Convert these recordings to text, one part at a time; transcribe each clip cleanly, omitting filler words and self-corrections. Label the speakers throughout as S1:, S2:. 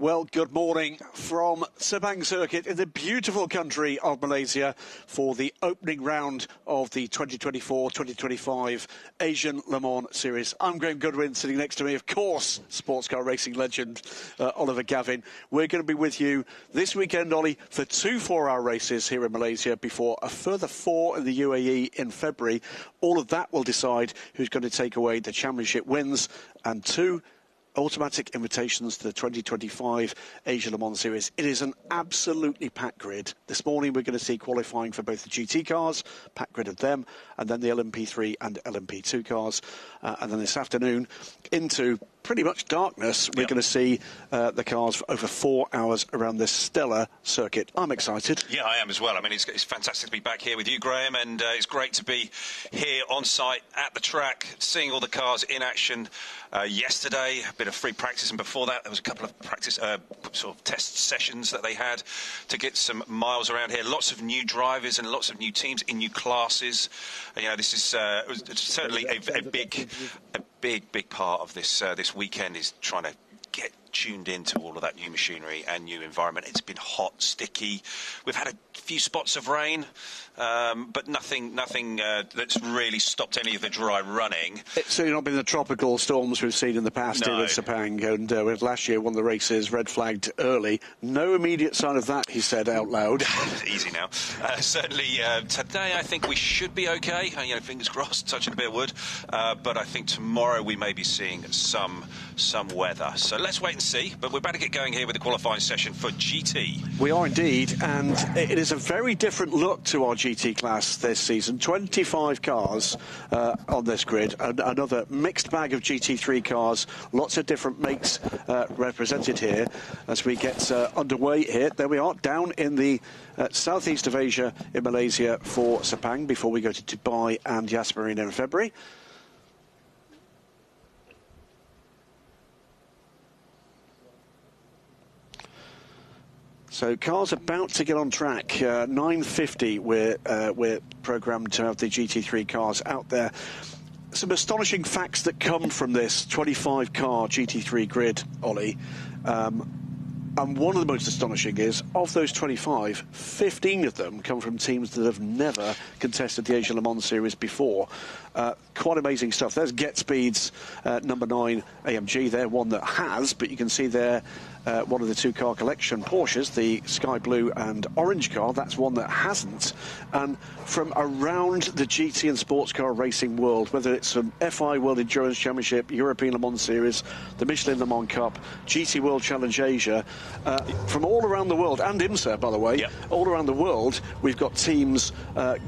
S1: Well, good morning from Sepang Circuit in the beautiful country of Malaysia for the opening round of the 2024-2025 Asian Le Mans Series. I'm Graham Goodwin, sitting next to me, of course, sports car racing legend Oliver Gavin. We're going to be with you this weekend, Ollie, for 2 4-hour races here in Malaysia before a further 4 in the UAE in February. All of that will decide who's going to take away the championship wins, and 2 automatic invitations to the 2025 Asia Le Mans Series. It is an absolutely packed grid. This morning we're going to see qualifying for both the GT cars, packed grid of them, and then the LMP3 and LMP2 cars. And then this afternoon, into pretty much darkness, we're going to see the cars for over 4 hours around this stellar circuit. I'm excited.
S2: Yeah, I am as well. I mean, it's fantastic to be back here with you, Graham, and it's great to be here on site at the track, seeing all the cars in action. Yesterday, a bit of free practice, and before that, there was a couple of practice sort of test sessions that they had to get some miles around here. Lots of new drivers and lots of new teams in new classes. You know, this is certainly a big part of this weekend is trying to get tuned into all of that new machinery and new environment. It's been hot, sticky. We've had a few spots of rain, but nothing that's really stopped any of the dry running.
S1: It's certainly not been the tropical storms we've seen in the past here in Sepang, and last year one of the races red flagged early. No immediate sign of that, he said out loud.
S2: Easy now. Certainly today I think we should be okay. You know, fingers crossed, touching a bit of wood. But I think tomorrow we may be seeing some weather. So let's wait and see. But we're about to get going here with the qualifying session for GT.
S1: We are indeed, and it is a very different look to our GT class this season. 25 cars on this grid, another mixed bag of GT3 cars, lots of different makes represented here as we get underway here. There we are, down in the southeast of Asia in Malaysia for Sepang before we go to Dubai and Yas Marina in February. So cars about to get on track. 9:50 we're programmed to have the GT3 cars out there. Some astonishing facts that come from this 25-car GT3 grid, Ollie. And one of the most astonishing is, of those 25, 15 of them come from teams that have never contested the Asia Le Mans Series before. Quite amazing stuff. There's GetSpeed's number 9 AMG there, one that has, but you can see there one of the 2-car collection Porsches, the sky blue and orange car. That's one that hasn't. And from around the GT and sports car racing world, whether it's from FI World Endurance Championship, European Le Mans Series, the Michelin Le Mans Cup, GT World Challenge Asia, from all around the world, and IMSA, by the way, all around the world, we've got teams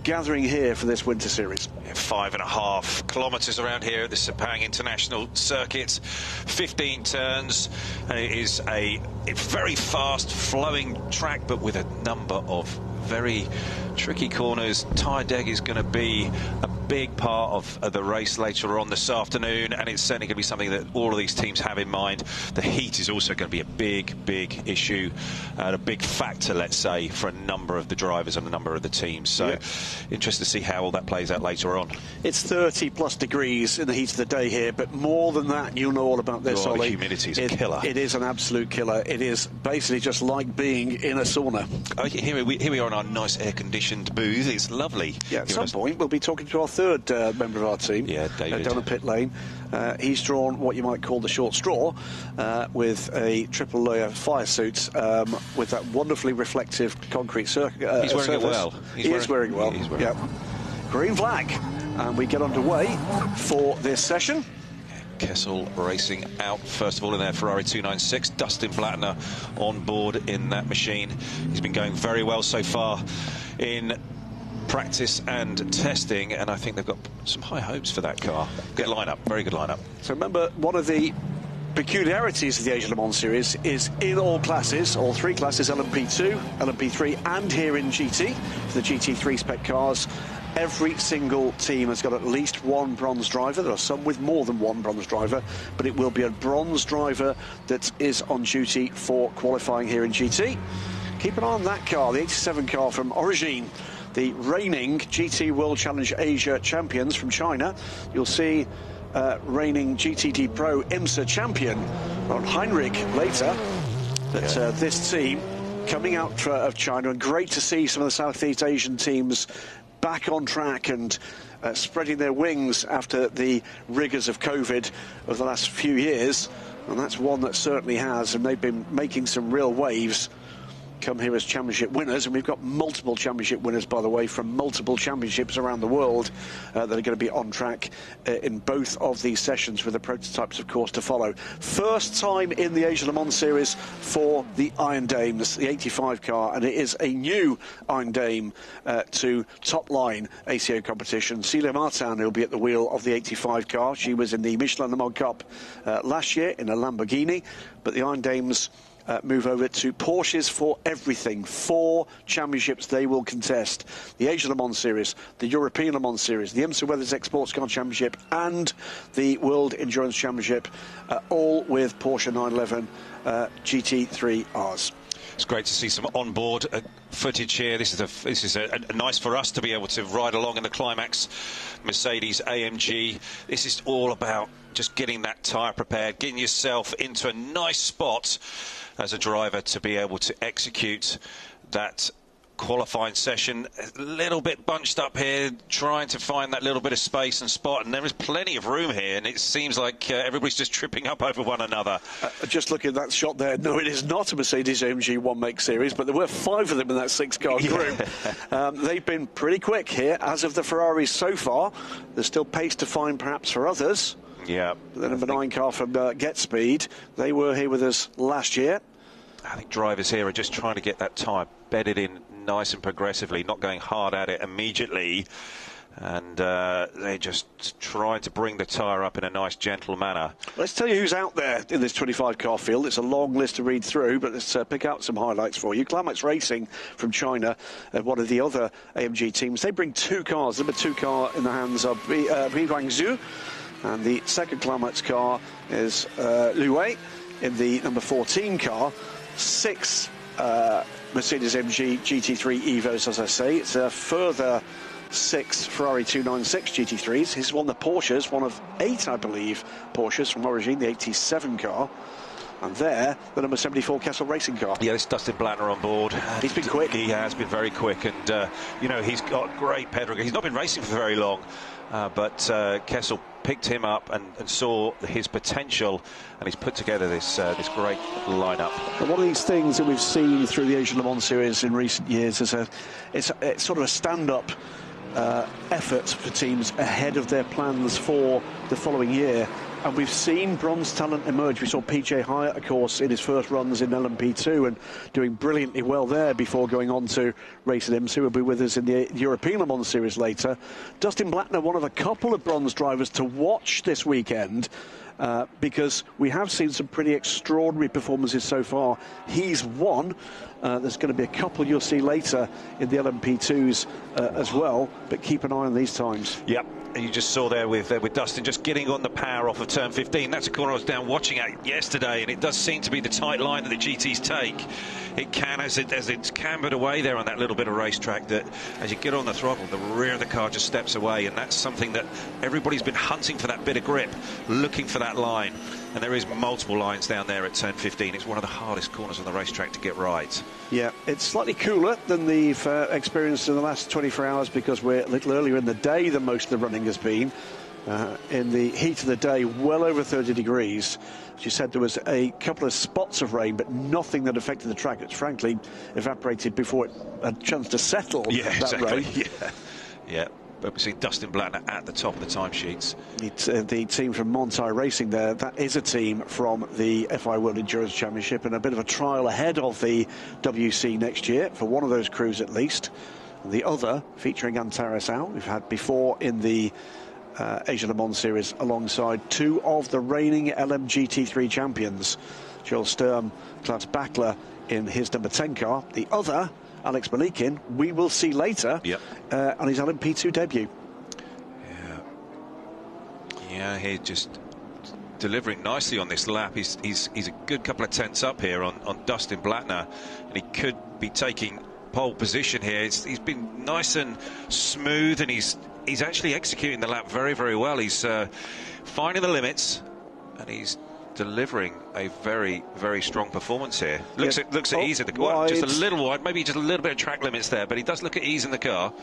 S1: gathering here for this winter series.
S2: 5.5 kilometres around here at the Sepang International Circuit, 15 turns, and it is a very fast flowing track, but with a number of very tricky corners. Tyre deck is going to be a big part of the race later on this afternoon, and it's certainly going to be something that all of these teams have in mind. The heat is also going to be a big issue, a big factor, let's say, for a number of the drivers and a number of the teams. So interested to see how all that plays out later on.
S1: It's 30+ degrees in the heat of the day here, but more than that, you'll know all about this, Ollie.
S2: The humidity is a killer.
S1: It is an absolute killer. It is basically just like being in a sauna.
S2: Oh, here we are in our nice air-conditioned booth. It's lovely.
S1: Yeah, at some point we'll be talking to our third member of our team,
S2: David,
S1: down at pit lane. He's drawn what you might call the short straw with a triple layer fire suit with that wonderfully reflective concrete surface.
S2: He's wearing it well.
S1: He is wearing it well. Green flag, and we get underway for this session.
S2: Kessel racing out first of all in their Ferrari 296. Dustin Blattner on board in that machine. He's been going very well so far in practice and testing, and I think they've got some high hopes for that car. Good lineup, very good lineup.
S1: So remember, one of the peculiarities of the Asia Le Mans Series is in all classes, all 3 classes, LMP2, LMP3 and here in GT, for the GT3 spec cars, every single team has got at least one bronze driver. There are some with more than one bronze driver, but it will be a bronze driver that is on duty for qualifying here in GT. Keep an eye on that car, the 87 car from Origin, the reigning GT World Challenge Asia champions from China. You'll see reigning GTD Pro IMSA champion Ron Heinrich later. But this team coming out of China, and great to see some of the Southeast Asian teams back on track and spreading their wings after the rigours of COVID of the last few years. And that's one that certainly has, and they've been making some real waves. Come here as championship winners, and we've got multiple championship winners, by the way, from multiple championships around the world that are going to be on track in both of these sessions, with the prototypes, of course, to follow. First time in the Asia Le Mans Series for the Iron Dames, the 85 car, and it is a new Iron Dame to top line ACO competition. Celia Martin will be at the wheel of the 85 car. She was in the Michelin Le Mans Cup last year in a Lamborghini, but the Iron Dames move over to Porsches for everything. 4 championships they will contest: the Asia Le Mans Series, the European Le Mans Series, the IMSA WeatherTech Sports Car Championship, and the World Endurance Championship, all with Porsche 911 GT3Rs.
S2: It's great to see some onboard footage here. This is a nice for us to be able to ride along in the Climax Mercedes AMG. This is all about just getting that tyre prepared, getting yourself into a nice spot as a driver to be able to execute that qualifying session. A little bit bunched up here, trying to find that little bit of space and spot, and there is plenty of room here, and it seems like everybody's just tripping up over one another. Just looking at that shot there, no, it is not a Mercedes AMG One Make Series, but there were 5 of them in that 6-car group. They've been pretty quick here, as of the Ferraris so far. There's still pace to find perhaps for others. Yeah. The number 9 car from Get Speed, they were here with us last year. I think drivers here are just trying to get that tyre bedded in nice and progressively, not going hard at it immediately, and they're just trying to bring the tyre up in a nice, gentle manner. Let's tell you who's out there in this 25-car field. It's a long list to read through, but let's pick out some highlights for you. Climax Racing from China, one of the other AMG teams. They bring 2 cars. Number 2 car in the hands of Bi Guangzhou, and the second Climax car is Lu Wei in the number 14 car. 6 Mercedes AMG GT3 Evos, as I say. It's a further 6 Ferrari 296 GT3s. He's one of the Porsches, one of 8, I believe, Porsches from Origin, the 87 car. And there, the number 74 Kessel Racing car. Yeah, it's Dustin Blattner on board. He's been quick. He has been very quick, and, you know, he's got great pedigree. He's not been racing for very long, but Kessel picked him up and saw his potential, and he's put together this great lineup. And one of these things that we've seen through the Asian Le Mans Series in recent years is it's sort of a stand-up effort for teams ahead of their plans for the following year. And we've seen bronze talent emerge. We saw PJ Hyatt, of course, in his first runs in LMP2 and doing brilliantly well there before going on to race at IMSA. Will be with us in the European Le Mans Series later. Dustin Blattner, one of a couple of bronze drivers to watch this weekend, because we have seen some pretty extraordinary performances so far. He's won. There's going to be a couple you'll see later in the LMP2s as well, but keep an eye on these times. Yep. You just saw there with Dustin just getting on the power off of turn 15. That's a corner I was down watching at yesterday, and it does seem to be the tight line that the GTs take. It can, as it's cambered away there on that little bit of racetrack, that as you get on the throttle, the rear of the car just steps away, and that's something that everybody's been hunting for, that bit of grip, looking for that line. And there is multiple lines down there at turn 15. It's one of the hardest corners on the racetrack to get right. Yeah, it's slightly cooler than they've experienced in the last 24 hours because we're a little earlier in the day than most of the running has been. In the heat of the day, well over 30 degrees. She said there was a couple of spots of rain, but nothing that affected the track. It's frankly evaporated before it had a chance to settle. Yeah, that exactly. Rain. Yeah. But we see Dustin Blattner at the top of the timesheets. The team from Montai Racing there, that is a team from the FI World Endurance Championship, and a bit of a trial ahead of the WC next year, for one of those crews at least. And the other, featuring Antares Al, we've had before in the Asia Le Mans Series, alongside 2 of the reigning LMGT3 champions, Joel Sturm, Klaus Bachler in his number 10 car. The other, Alex Malikin, we will see later on his LMP2 debut. Yeah, he's just delivering nicely on this lap. He's a good couple of tenths up here on Dustin Blattner, and he could be taking pole position here. He's been nice and smooth, and he's actually executing the lap very, very well. He's finding the limits, and he's delivering a very, very strong performance here. Looks at ease in the car.
S1: Wide.
S2: Just a little wide, maybe just a little bit of track limits there, but he does look at ease in the car.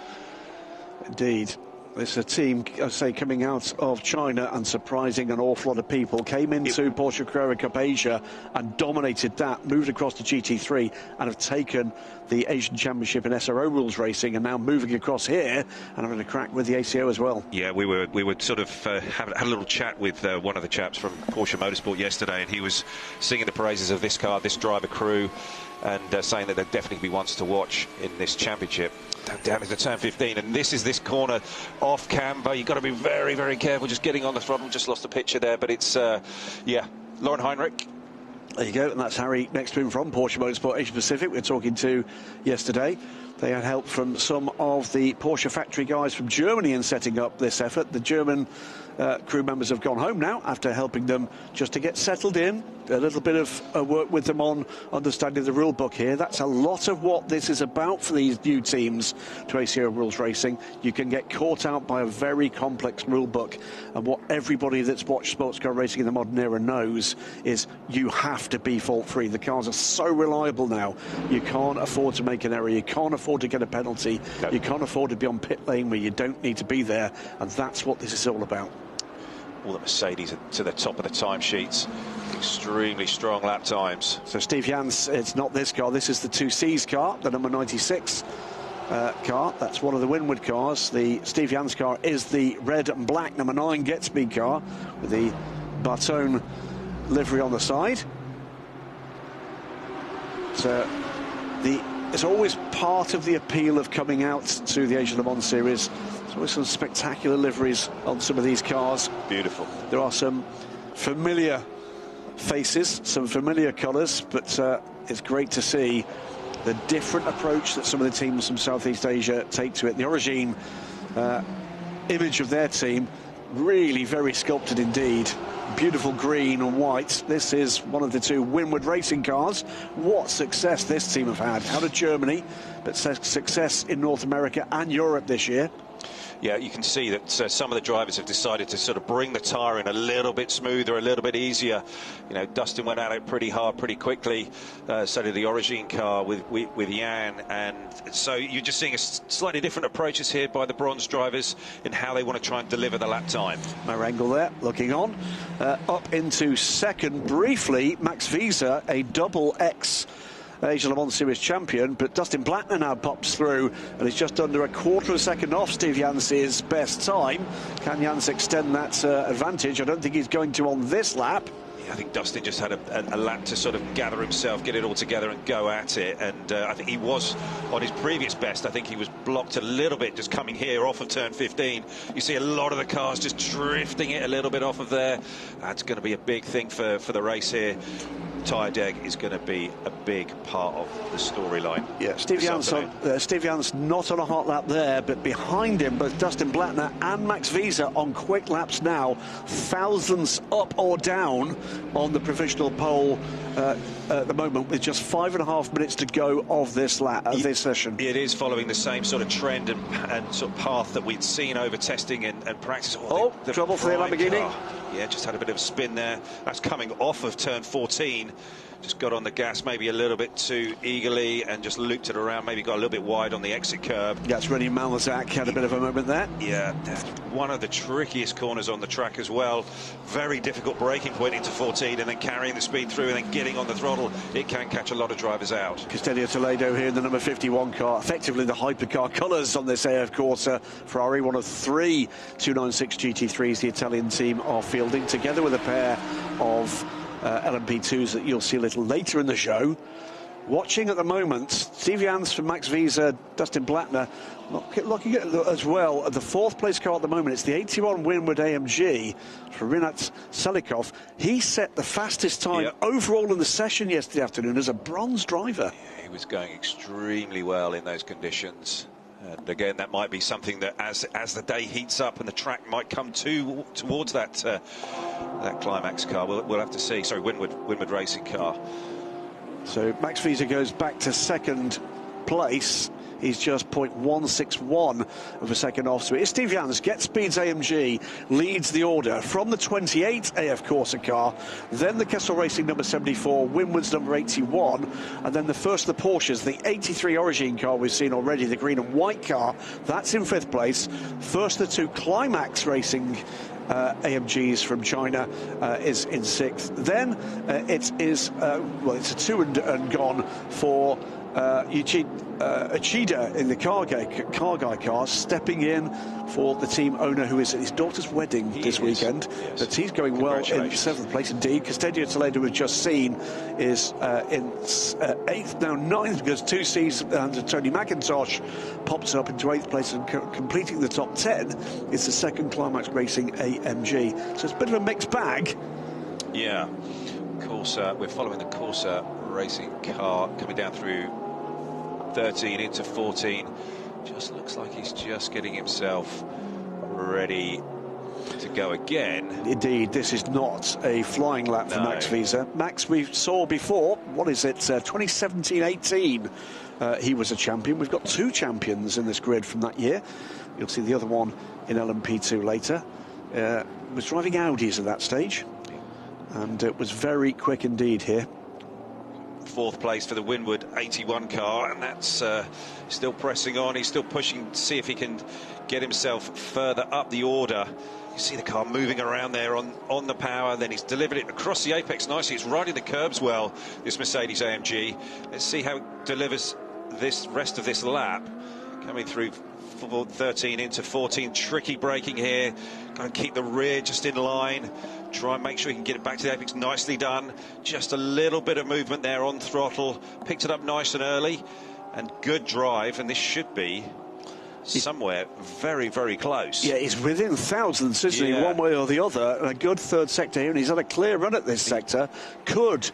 S1: Indeed. It's a team, I say, coming out of China and surprising an awful lot of people. Came into Porsche Carrera Cup Asia and dominated that, moved across to GT3 and have taken the Asian Championship in SRO rules racing, and now moving across here and having a crack with the ACO as well. Yeah, we were sort of had a little chat with one of the chaps from Porsche Motorsport yesterday, and he was singing the praises of this car, this driver crew, and saying that they'd definitely be ones to watch in this championship. Down into turn 15, and this is this corner off camber. You've got to be very, very careful just getting on the throttle. Just lost the picture there, but it's yeah, Lauren Heinrich. There you go, and that's Harry next to him from Porsche Motorsport Asia Pacific we were talking to yesterday. They had help from some of the Porsche factory guys from Germany in setting up this effort. The German crew members have gone home now after helping them just to get settled in. A little bit of work with them on understanding the rule book here. That's a lot of what this is about for these new teams to ACO Rules Racing. You can get caught out by a very complex rule book, and what everybody that's watched sports car racing in the modern era knows is you have to be fault-free. The cars are so reliable now. You can't afford to make an error. You can't afford to get a penalty. No. You can't afford to be on pit lane where you don't need to be there, and that's what this is all about. All the Mercedes are to the top of the timesheets. Extremely strong lap times. So Steve Jans, it's not this car, this is the 2C's car, the number 96 car. That's one of the Winward cars. The Steve Jans car is the red and black number 9 Get-Speed car with the Bartone livery on the side. So it's always part of the appeal of coming out to the Asia Le Mans series. There's always some spectacular liveries on some of these cars. Beautiful. There are some familiar faces, some familiar colours, but it's great to see the different approach that some of the teams from Southeast Asia take to it. The Origine image of their team, really very sculpted indeed. Beautiful green and white. This is one of the two Winward racing cars. What success this team have had out of Germany, but success in North America and Europe this year. Yeah, you can see that some of the drivers have decided to sort of bring the tyre in a little bit smoother, a little bit easier. You know, Dustin went at it pretty hard, pretty quickly. So did the Origine car with Jan. And so you're just seeing a slightly different approaches here by the bronze drivers in how they want to try and deliver the lap time. Marangle there, looking on. Up into second, briefly, Max Wiese, a double X Asia Le Mans Series champion, but Dustin Blattner now pops through and is just under a quarter of a second off Steve Jans's best time. Can Jans extend that advantage? I don't think he's going to on this lap. I think Dustin just had a lap to sort of gather himself, get it all together and go at it, and I think he was on his previous best. I think he was blocked a little bit just coming here off of turn 15. You see a lot of the cars just drifting it a little bit off of there. That's going to be a big thing for the race here. Tyre deg is going to be a big part of the storyline. Yeah, Steve Jans not on a hot lap there, but behind him both Dustin Blattner and Max Wiese on quick laps now, thousands up or down on the provisional pole at the moment, with just 5.5 minutes to go of this this session. It is following the same sort of trend and sort of path that we'd seen over testing and practice. The trouble for the Lamborghini. Car. Yeah, just had a bit of a spin there. That's coming off of turn 14. Just got on the gas maybe a little bit too eagerly and just looped it around, maybe got a little bit wide on the exit curb. That's Rennie Malazak had a bit of a moment there. Yeah, that's one of the trickiest corners on the track as well. Very difficult braking point into 14 and then carrying the speed through and then getting on the throttle. It can catch a lot of drivers out. Castellio Toledo here in the number 51 car, effectively the hypercar colours on this AF Corsa Ferrari, one of 3 296 GT3s the Italian team are fielding, together with a pair of LMP2s that you'll see a little later in the show. Watching at the moment, Steve Jans from Max Wiese, Dustin Blattner, looking at as well at the 4th place car at the moment. It's the 81 Winward AMG for Rinat Selikov. He set the fastest time overall in the session yesterday afternoon as a bronze driver. Yeah, he was going extremely well in those conditions. And again, that might be something that as the day heats up and the track might come towards that climax car, we'll have to see. Sorry, Winward racing car. So Max Wiese goes back to second place He's just 0.161 of a second off. So it's Steve Jans, Get Speed's AMG, leads the order from the 28 AF Corsa car, then the Kessel Racing number 74, Winward's number 81, and then the first of the Porsches, the 83 Origin car we've seen already, the green and white car, that's in 5th place. First of the 2 Climax Racing AMGs from China is in 6th. Then it is, well, it's a 2 and gone for Uchida in the car guy car, stepping in for the team owner, who is at his daughter's wedding this weekend. Yes. But he's going well in 7th place indeed. Castadio Toledo, we've just seen, is in 8th, now 9th, because 2 C's and Tony McIntosh pops up into 8th place, and completing the top 10 is the 2nd Climax Racing AMG. So it's a bit of a mixed bag.
S2: Yeah, Corsa, we're following the Corsa racing car coming down through 13 into 14. Just looks like he's just getting himself ready to go again.
S1: Indeed, this is not a flying lap for Max Visa. Max, we saw before, what is it, 2017-18, he was a champion. We've got 2 champions in this grid from that year. You'll see the other one in LMP2 later. Was driving Audis at that stage, and it was very quick indeed here.
S2: 4th place for the Winward 81 car, and that's still pressing on. He's still pushing to see if he can get himself further up the order. You see the car moving around there on the power, then he's delivered it across the apex nicely. It's riding the curbs well, this Mercedes AMG. Let's see how it delivers this rest of this lap. Coming through 13 into 14, tricky braking here. Got to keep the rear just in line. Try and make sure he can get it back to the apex. Nicely done. Just a little bit of movement there on throttle. Picked it up nice and early. And good drive. And this should be somewhere very, very close. Yeah,
S1: he's within thousands, isn't he? One way or the other. A good 3rd sector here. And he's had a clear run at this sector. Could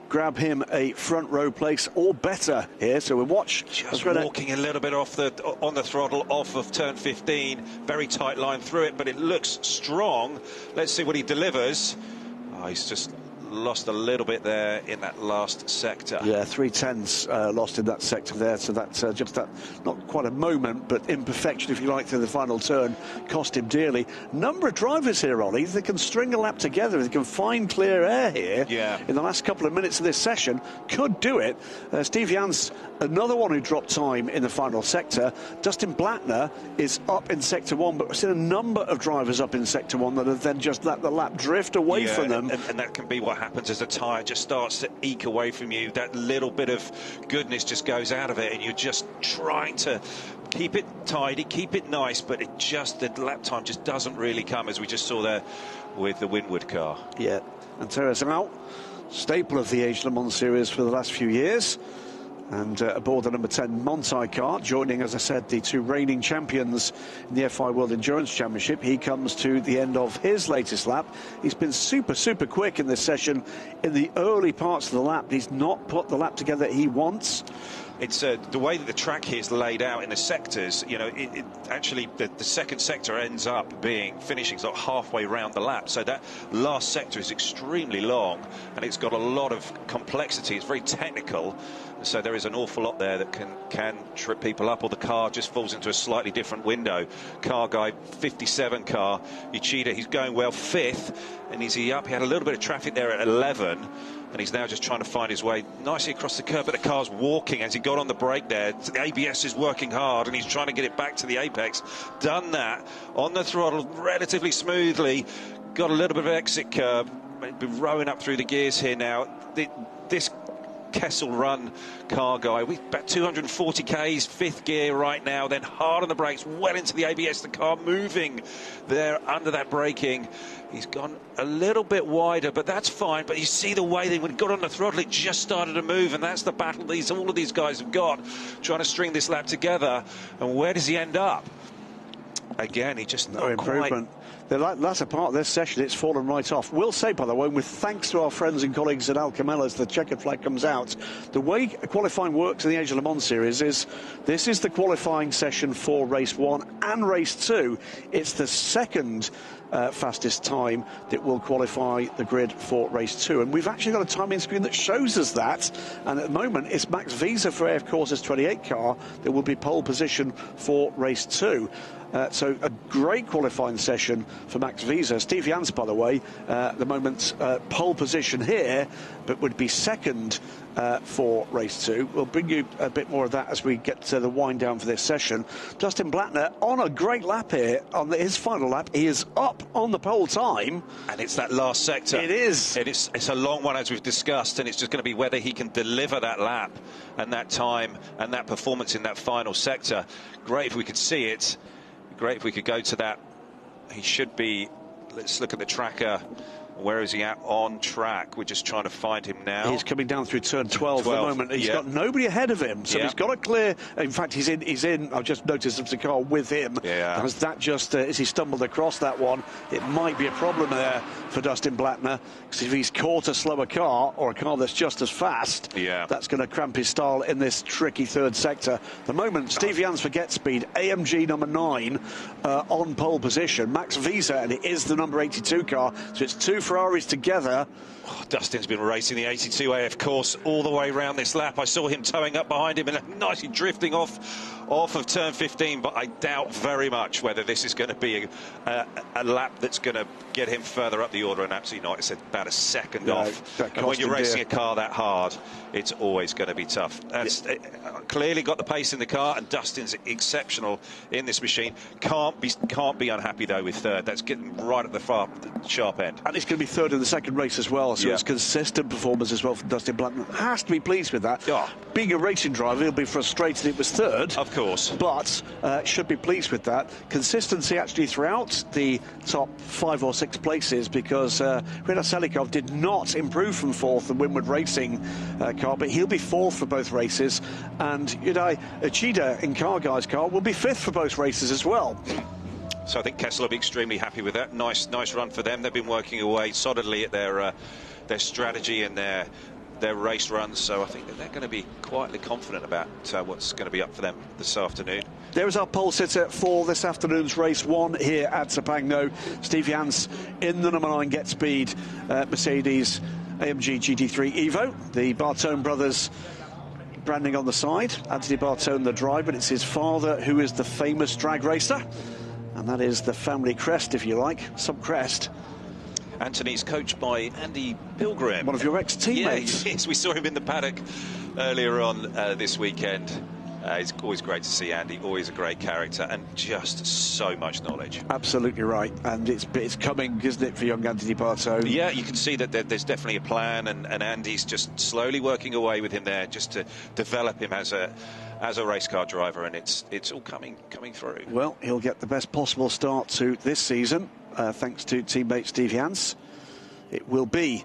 S1: grab him a front row place or better here, so we'll watch.
S2: Just walking a little bit off on the throttle off of turn 15, very tight line through it, but it looks strong. Let's see what he delivers. Oh, he's just lost a little bit there in that last sector.
S1: Yeah, 3/10s lost in that sector there, so that's just that, not quite a moment, but imperfection, if you like, through the final turn, cost him dearly. Number of drivers here, Ollie, they can string a lap together, they can find clear air here in the last couple of minutes of this session, could do it. Steve Jans, another one who dropped time in the final sector. Dustin Blattner is up in sector 1, but we've seen a number of drivers up in sector 1 that have then just let the lap drift away from them.
S2: And that can be what happens as the tyre just starts to eke away from you. That little bit of goodness just goes out of it, and you're just trying to keep it tidy, keep it nice, but it just, the lap time just doesn't really come, as we just saw there with the Winward car.
S1: Yeah, and Terrace out, staple of the Age Le Mans series for the last few years. And aboard the number 10 Montai car, joining, as I said, the 2 reigning champions in the FI World Endurance Championship. He comes to the end of his latest lap. He's been super, super quick in this session in the early parts of the lap. He's not put the lap together he wants.
S2: It's the way that the track here is laid out in the sectors. You know, actually the 2nd sector ends up finishing sort of halfway round the lap. So that last sector is extremely long, and it's got a lot of complexity. It's very technical. So there is an awful lot there that can trip people up, or the car just falls into a slightly different window. Car guy, 57 car, Uchida, he's going well, 5th, and is he up? He had a little bit of traffic there at 11, and he's now just trying to find his way nicely across the curb, but the car's walking as he got on the brake there. The ABS is working hard, and he's trying to get it back to the apex. Done that on the throttle relatively smoothly. Got a little bit of exit curb. Maybe rowing up through the gears here now. This Kessel Run car guy, we about 240 k's, 5th gear right now, then hard on the brakes, well into the ABS, the car moving there under that braking. He's gone a little bit wider, but that's fine. But you see the way that when he got on the throttle, it just started to move, and that's the battle all of these guys have got, trying to string this lap together. And where does he end up? Again, he just
S1: no improvement. The latter part of this session, it's fallen right off. We'll say, by the way, with thanks to our friends and colleagues at Alcamel, as the checkered flag comes out, the way qualifying works in the Age of Le Mans series is this is the qualifying session for race 1 and race 2. It's the second fastest time that will qualify the grid for race 2. And we've actually got a timing screen that shows us that. And at the moment, it's Max Wiese for AF Corsa's 28 car that will be pole position for race 2. So a great qualifying session for Max Wiese. Steve Jans, by the way, at the moment pole position here, but would be second for race 2. We'll bring you a bit more of that as we get to the wind down for this session. Dustin Blattner on a great lap here. On his final lap, he is up on the pole time.
S2: And it's that last sector.
S1: It is.
S2: It's a long one, as we've discussed, and it's just going to be whether he can deliver that lap and that time and that performance in that final sector. Great if we could see it. Great if we could go to that. He should be. Let's look at the tracker. Where is he at on track? We're just trying to find him now.
S1: He's coming down through turn 12 at the moment. He's got nobody ahead of him, so he's got a clear. In fact, he's in. I've just noticed there's a car with him.
S2: Yeah.
S1: As that just as he stumbled across that one, it might be a problem there for Dustin Blattner, because if he's caught a slower car or a car that's just as fast, that's going to cramp his style in this tricky third sector. The moment, Steve Jans for Get Speed, AMG number 9 on pole position. Max Wiese, and it is the number 82 car, so it's two Ferraris together.
S2: Dustin's been racing the 82 AF course all the way around this lap. I saw him towing up behind him and nicely drifting off of turn 15, but I doubt very much whether this is going to be a lap that's going to get him further up the order, and absolutely not. It's about a second off. And when you're racing a car that hard, it's always going to be tough. Clearly got the pace in the car, and Dustin's exceptional in this machine. Can't be unhappy though with third. That's getting right at the sharp end.
S1: And it's going to be third in the second race as well, so it's consistent performance as well from Dustin Blattner. Has to be pleased with that. Being a racing driver, he'll be frustrated it was third.
S2: Of course.
S1: But should be pleased with that. Consistency actually throughout the top 5 or 6 places, because Rina Selikov did not improve from 4th, the Winward Racing car, but he'll be 4th for both races. And Yudai Uchida in Car Guy's car will be 5th for both races as well.
S2: So I think Kessel will be extremely happy with that. Nice run for them. They've been working away solidly at their strategy and their race runs. So I think that they're going to be quietly confident about what's going to be up for them this afternoon.
S1: There is our pole sitter for this afternoon's race 1 here at Sepang. No, Steve Jans in the number 9 Get Speed Mercedes AMG GT3 Evo. The Bartone brothers branding on the side. Anthony Bartone, the driver, but it's his father who is the famous drag racer. And that is the family crest, if you like, sub-crest.
S2: Anthony's coached by Andy Pilgrim.
S1: One of your ex-teammates.
S2: Yes, we saw him in the paddock earlier on this weekend. It's always great to see Andy, always a great character, and just so much knowledge.
S1: Absolutely right, and it's coming, isn't it, for young Anthony Bartone?
S2: Yeah, you can see that there's definitely a plan, and Andy's just slowly working away with him there, just to develop him as a race car driver, and it's all coming through.
S1: Well, he'll get the best possible start to this season, thanks to teammate Steve Jans. It will be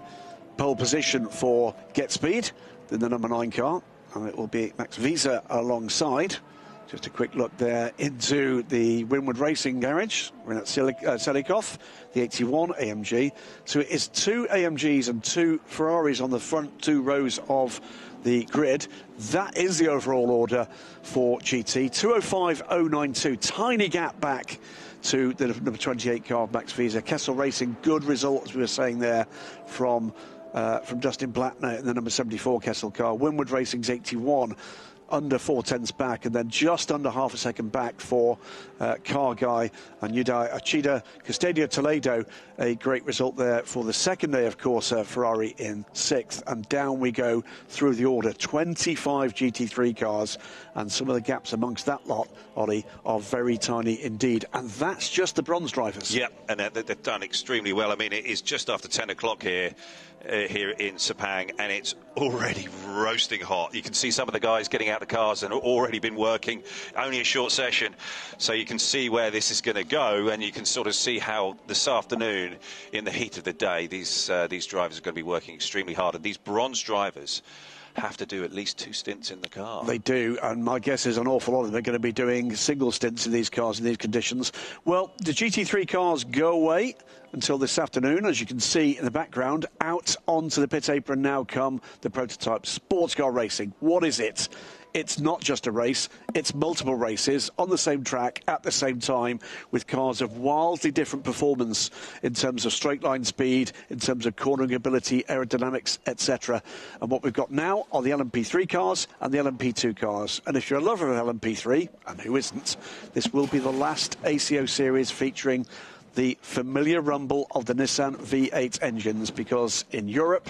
S1: pole position for Get Speed in the number 9 car, and it will be Max Wiese alongside. Just a quick look there into the Winward Racing garage. We're at Selikov, the 81 AMG. So it is 2 AMGs and 2 Ferraris on the front 2 rows of the grid. That is the overall order for GT. 205.092, tiny gap back to the number 28 car of Max Wiese. Kessel Racing, good result, as we were saying there, from Dustin Blattner in the number 74 Kessel car. Winward Racing's 81, under 4/10ths back, and then just under half a second back for Car Guy and Yudai Uchida. Custodio Toledo, a great result there for the second day, of course, Ferrari in 6th. And down we go through the order. 25 GT3 cars, and some of the gaps amongst that lot, Ollie, are very tiny indeed. And that's just the bronze drivers.
S2: Yeah, and they've done extremely well. I mean, it is just after 10 o'clock here in Sepang, and it's already roasting hot. You can see some of the guys getting out the cars and already been working. Only a short session, so you can see where this is going to go, and you can sort of see how this afternoon, in the heat of the day, these drivers are going to be working extremely hard. And these bronze drivers have to do at least 2 stints in the car.
S1: They do, and my guess is an awful lot of them are going to be doing single stints in these cars in these conditions. Well, the GT3 cars go away until this afternoon, as you can see in the background. Out onto the pit apron now come the prototype sports car racing. What is it? it's not just a race, it's multiple races on the same track at the same time with cars of wildly different performance in terms of straight line speed, in terms of cornering ability, aerodynamics, etc. And what we've got now are the LMP3 cars and the LMP2 cars. And if you're a lover of LMP3, and who isn't, this will be the last ACO series featuring the familiar rumble of the Nissan V8 engines, because in Europe,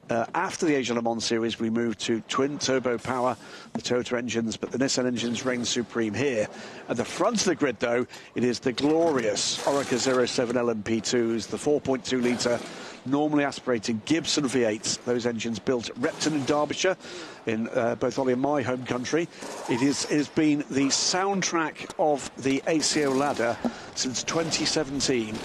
S1: after the Asia Le Mans series, we moved to twin turbo power, the Toyota engines, but the Nissan engines reign supreme here. At the front of the grid, though, it is the glorious Oreca 07 LMP2s, the 4.2 litre, normally aspirated Gibson V8s, those engines built at Repton in Derbyshire, in both Ollie and my home country. It has been the soundtrack of the ACO ladder since 2017,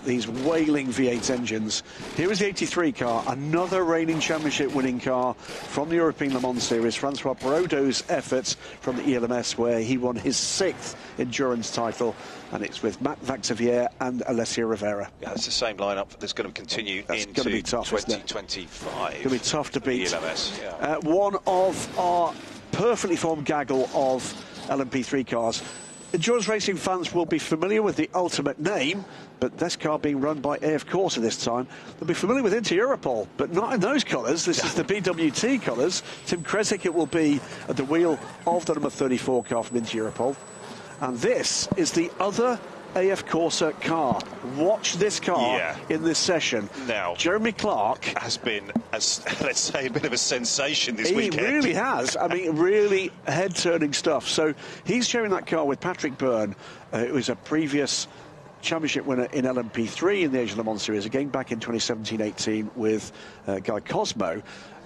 S1: these wailing V8 engines. Here is the 83 car, another reigning championship winning car from the European Le Mans series, Francois Perraudot's efforts from the ELMS, where he won his 6th endurance title, and it's with Matt Vaxivière and Alessia Rivera.
S2: Yeah, it's the same lineup that's going to continue into 2025.
S1: It's going to be tough to beat.
S2: ELMS, yeah.
S1: One of our perfectly formed gaggle of LMP3 cars. Endurance racing fans will be familiar with the ultimate name, but this car being run by AF Corsa this time, they'll be familiar with Inter Europol, but not in those colours. This is the BWT colours. Tim Kresick, it will be at the wheel of the number 34 car from Inter Europol. And this is the other AF Corsa car. Watch this car in this session.
S2: Now,
S1: Jeremy Clark
S2: has been, let's say, a bit of a sensation this weekend.
S1: He really has. I mean, really head-turning stuff. So he's sharing that car with Patrick Byrne, who was a previous championship winner in LMP3 in the Asia Le Mans series, again back in 2017-18 with Guy Cosmo.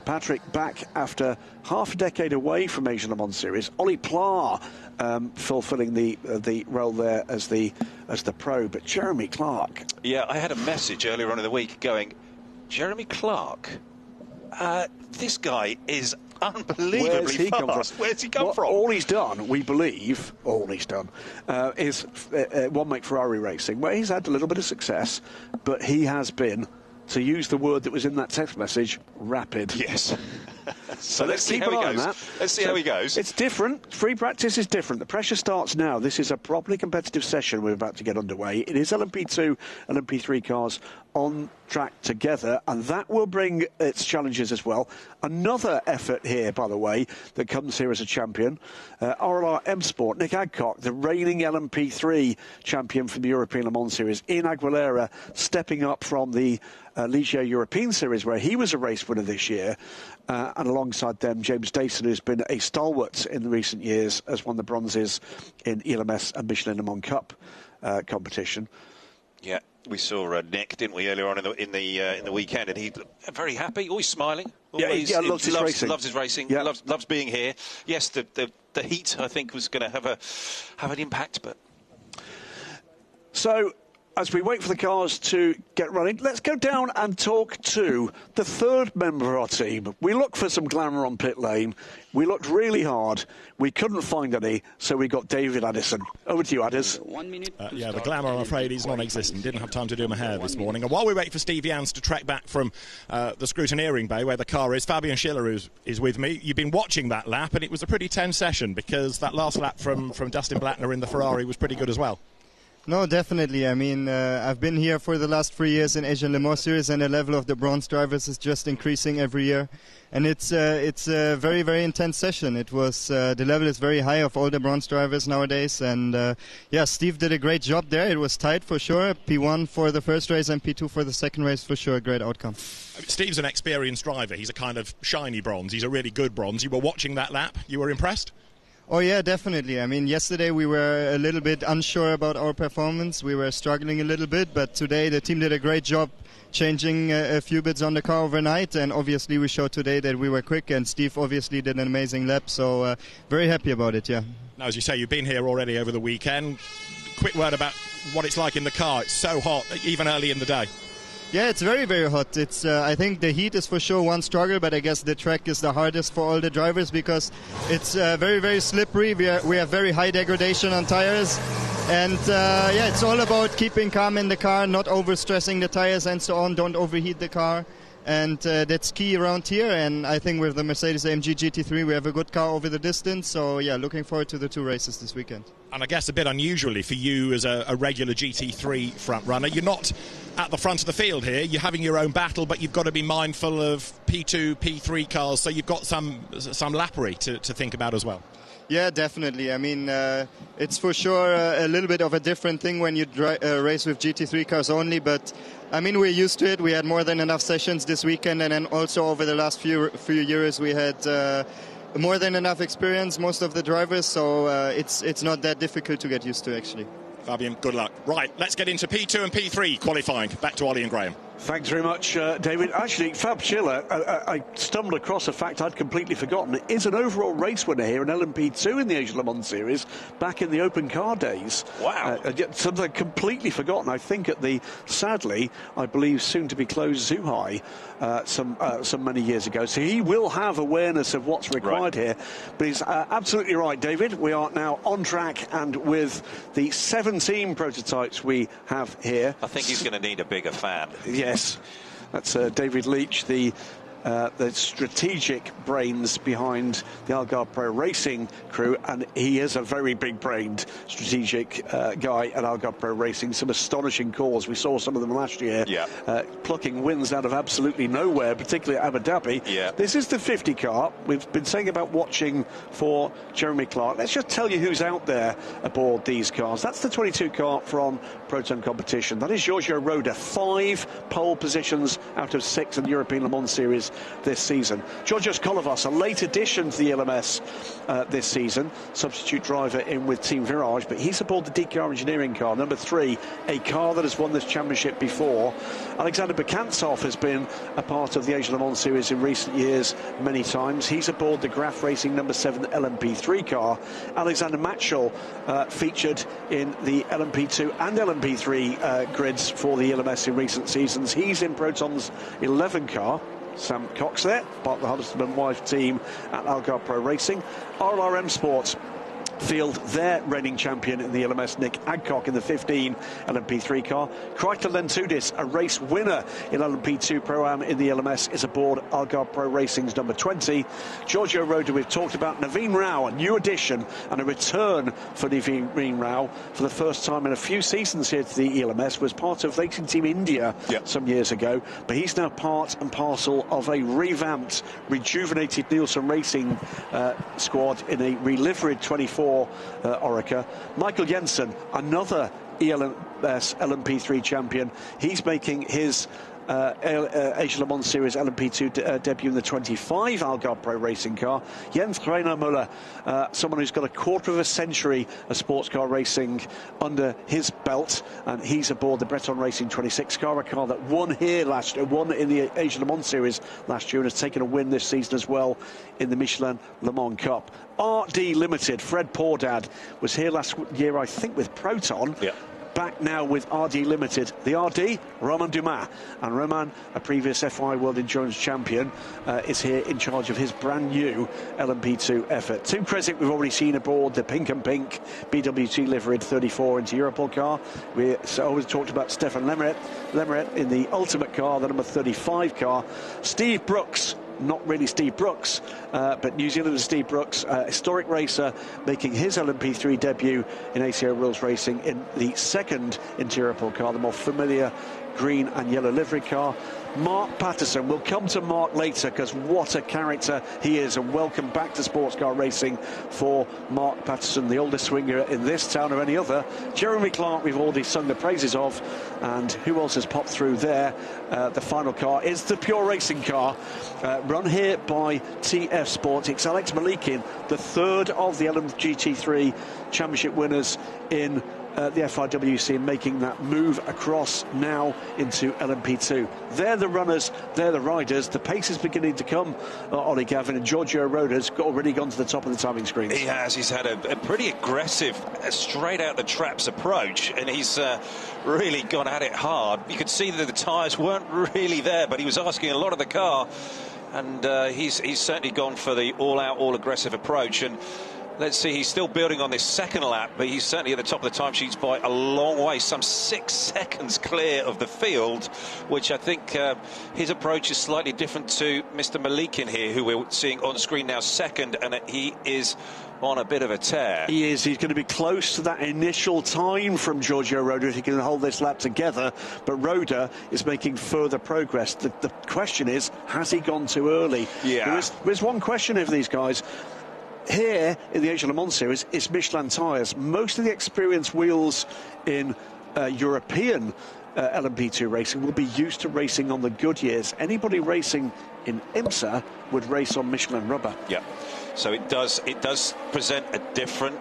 S1: Patrick back after half a decade away from Asia Le Mans series. Ollie Pla fulfilling the role there as the pro, but Jeremy Clark.
S2: Yeah, I had a message earlier on in the week going, Jeremy Clark, this guy is unbelievably fast. Where's he come from?
S1: All he's done, we believe, is one-make Ferrari racing, where he's had a little bit of success, but he has been, to use the word that was in that text message, rapid.
S2: Yes. So let's see
S1: keep
S2: how
S1: an
S2: he
S1: eye on
S2: goes.
S1: that.
S2: Let's see how he goes.
S1: It's different. Free practice is different. The pressure starts now. This is a properly competitive session we're about to get underway. It is LMP2 and LMP3 cars on track together, and that will bring its challenges as well. Another effort here, by the way, that comes here as a champion. RLR M Sport, Nick Adcock, the reigning LMP3 champion from the European Le Mans series, Ian Aguilera stepping up from the Ligier European series, where he was a race winner this year. And alongside them, James Dayson, who's been a stalwart in the recent years, has won the bronzes in ELMS and Michelin Le Mans Cup competition.
S2: Yeah, we saw Nick, didn't we, earlier on in the weekend, and he very happy, always smiling. Always,
S1: he loves his racing.
S2: Loves his racing.
S1: Yeah.
S2: Loves being here. Yes, the heat, I think, was going to have an impact, but
S1: so, as we wait for the cars to get running, let's go down and talk to the third member of our team. We looked for some glamour on pit lane. We looked really hard. We couldn't find any, so we got David Addison. Over to you, Addis.
S3: 1 minute.
S4: Yeah, the glamour, I'm afraid, is non-existent. Didn't have time to do my hair this morning. And while we wait for Steve Yans to trek back from the scrutineering bay where the car is, Fabian Schiller is with me. You've been watching that lap, and it was a pretty tense session because that last lap from Dustin Blattner in the Ferrari was pretty good as well.
S5: No, definitely. I mean, I've been here for the last 3 years in Asian Le Mans series, and the level of the bronze drivers is just increasing every year. And it's a very, very intense session. It was the level is very high of all the bronze drivers nowadays. And yeah, Steve did a great job there. It was tight for sure. P1 for the first race and P2 for the second race for sure. Great outcome.
S4: Steve's an experienced driver. He's a kind of shiny bronze. He's a really good bronze. You were watching that lap. You were impressed?
S5: Oh yeah, definitely. I mean, yesterday we were a little bit unsure about our performance. We were struggling a little bit, but today the team did a great job changing a few bits on the car overnight, and obviously we showed today that we were quick, and Steve obviously did an amazing lap, so very happy about it, yeah.
S4: Now, as you say, you've been here already over the weekend. Quick word about what it's like in the car. It's so hot, even early in the day.
S5: Yeah, it's very, very hot. It's I think the heat is for sure one struggle, but I guess the track is the hardest for all the drivers because it's very, very slippery. We have very high degradation on tires. And yeah, it's all about keeping calm in the car, not overstressing the tires and so on. Don't overheat the car. And that's key around here, and I think with the Mercedes-AMG GT3 we have a good car over the distance, so yeah, looking forward to the 2 races this weekend.
S4: And I guess a bit unusually for you as a regular GT3 front runner, you're not at the front of the field here, you're having your own battle, but you've got to be mindful of P2, P3 cars, so you've got some lappery to think about as well.
S5: Yeah, definitely. I mean, it's for sure a little bit of a different thing when you race with GT3 cars only, but I mean, we're used to it. We had more than enough sessions this weekend, and then also over the last few years we had more than enough experience, most of the drivers, so it's not that difficult to get used to, actually.
S4: Fabian, good luck. Right, let's get into P2 and P3 qualifying. Back to Ollie and Graham.
S1: Thanks very much, David. Actually, Fab Schiller, I stumbled across a fact I'd completely forgotten. Is an overall race winner here in LMP2 in the Asia Le Mans Series back in the open car days.
S2: Wow.
S1: Something completely forgotten. I think at the, sadly, I believe soon to be closed Zhuhai some many years ago. So he will have awareness of what's required here. But he's absolutely right, David. We are now on track, and with the 17 prototypes we have here.
S2: I think he's going to need a bigger fan.
S1: Yes, that's David Leach, the strategic brains behind the Algarve Pro Racing crew, and he is a very big-brained strategic guy at Algarve Pro Racing. Some astonishing calls. We saw some of them last year, plucking wins out of absolutely nowhere, particularly at Abu Dhabi.
S2: Yeah.
S1: This is the 50 car. We've been saying about watching for Jeremy Clark. Let's just tell you who's out there aboard these cars. That's the 22 car from Proton Competition. That is Giorgio Roda. 5 pole positions out of 6 in the European Le Mans Series this season. Georgios Kolovas, a late addition to the LMS this season, substitute driver in with Team Virage, but he's aboard the DKR Engineering car, number 3, a car that has won this championship before. Alexander Bekantsov has been a part of the Asia Le Mans Series in recent years many times. He's aboard the Graf Racing number 7 LMP3 car. Alexander Matchell featured in the LMP2 and LMP3 grids for the LMS in recent seasons. He's in Proton's 11 car. Sam Cox there, part of the husband wife team at Algarve Pro Racing. RLRM Sports field their reigning champion in the LMS, Nick Adcock, in the 15 LMP3 car. Chrysler Lentudis, a race winner in LMP2 Pro-Am in the LMS, is aboard Algarve Pro Racing's number 20. Giorgio Roda, we've talked about. Naveen Rao, a new addition and a return for Naveen Rao for the first time in a few seasons here to the ELMS, was part of Racing Team India some years ago, but he's now part and parcel of a revamped, rejuvenated Nielsen Racing squad in a reliveried 24 Orica. Michael Jensen, another ELMS LMP3 champion. He's making his Asia Le Mans Series LMP2 debut in the 25 Algarve Pro Racing car. Jens Reiner Müller, someone who's got a quarter of a century of sports car racing under his belt, and he's aboard the Breton Racing 26 car, a car that won here last year, won in the Asia Le Mans Series last year, and has taken a win this season as well in the Michelin Le Mans Cup. RD Limited, Fred Pordad was here last year, I think, with Proton. Back now with RD Limited. The RD, Romain Dumas. And Romain, a previous FI World Endurance Champion, is here in charge of his brand new LMP2 effort. Tim Kresick, we've already seen aboard the pink and pink BWT liveried 34 into Europol car. We always talked about Stefan Lemeret in the Ultimate car, the number 35 car. Steve Brooks, not really Steve Brooks, but New Zealander Steve Brooks, historic racer, making his LMP3 debut in ACO Rules Racing in the second Interior car, the more familiar green and yellow livery car. Mark Patterson, we'll come to Mark later, because what a character he is, and welcome back to sports car racing for Mark Patterson, the oldest swinger in this town or any other. Jeremy Clark, we've already sung the praises of, and who else has popped through there? The final car is the Pure Racing car, run here by TF Sports. It's Alex Malikin, the third of the LMGT3 championship winners in the FIWC, making that move across now into LMP2. They're the runners, they're the riders. The pace is beginning to come, Ollie Gavin, and Giorgio Roda's already gone to the top of the timing screens.
S2: He has. He's had a pretty aggressive, straight out the traps approach, and he's really gone at it hard. You could see that the tyres weren't really there, but he was asking a lot of the car, and he's certainly gone for the all-out, all-aggressive approach. And Let's see, he's still building on this second lap, but he's certainly at the top of the timesheets by a long way, some 6 seconds clear of the field, which I think his approach is slightly different to Mr. Malikin here, who we're seeing on screen now second, and he is on a bit of a tear.
S1: He is. He's going to be close to that initial time from Giorgio Roda if he can hold this lap together, but Roda is making further progress. The question is, has he gone too early?
S2: Yeah.
S1: There's one question of these guys. Here in the Asia Le Mans Series, it's Michelin tyres. Most of the experienced wheels in European LMP2 racing will be used to racing on the Goodyears. Anybody racing in IMSA would race on Michelin rubber.
S2: Yeah, so it does present a different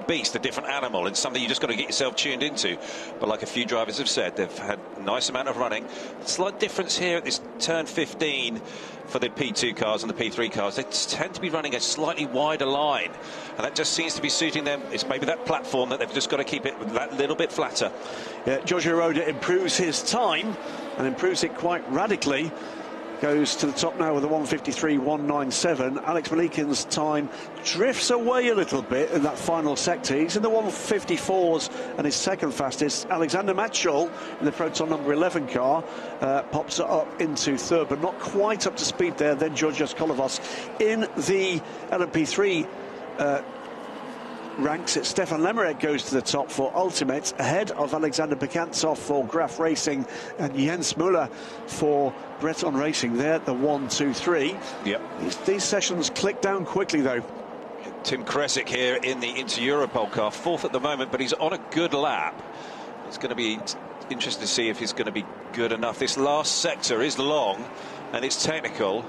S2: beast, a different animal. It's something you just got to get yourself tuned into. But like a few drivers have said, they've had a nice amount of running. Slight difference here at this turn 15 for the P2 cars and the P3 cars. They tend to be running a slightly wider line, and that just seems to be suiting them. It's maybe that platform that they've just got to keep it that little bit flatter.
S1: Yeah, Giorgio Roda improves his time and improves it quite radically. Goes to the top now with a 1:53.197. Alex Malikin's time drifts away a little bit in that final sector. He's in the 1:54s and his second fastest. Alexander Matchol in the Proton number 11 car pops it up into third, but not quite up to speed there. Then Georgios Kolovos in the LMP3 ranks. It Stefan Lemerek goes to the top for Ultimate, ahead of Alexander Bekantsov for Graf Racing and Jens Müller for Breton Racing. There, the 1, 2, 3.
S2: Yep.
S1: These sessions click down quickly, though.
S2: Tim Kresic here in the Inter-Europol car, fourth at the moment, but he's on a good lap. It's going to be interesting to see if he's going to be good enough. This last sector is long and it's technical.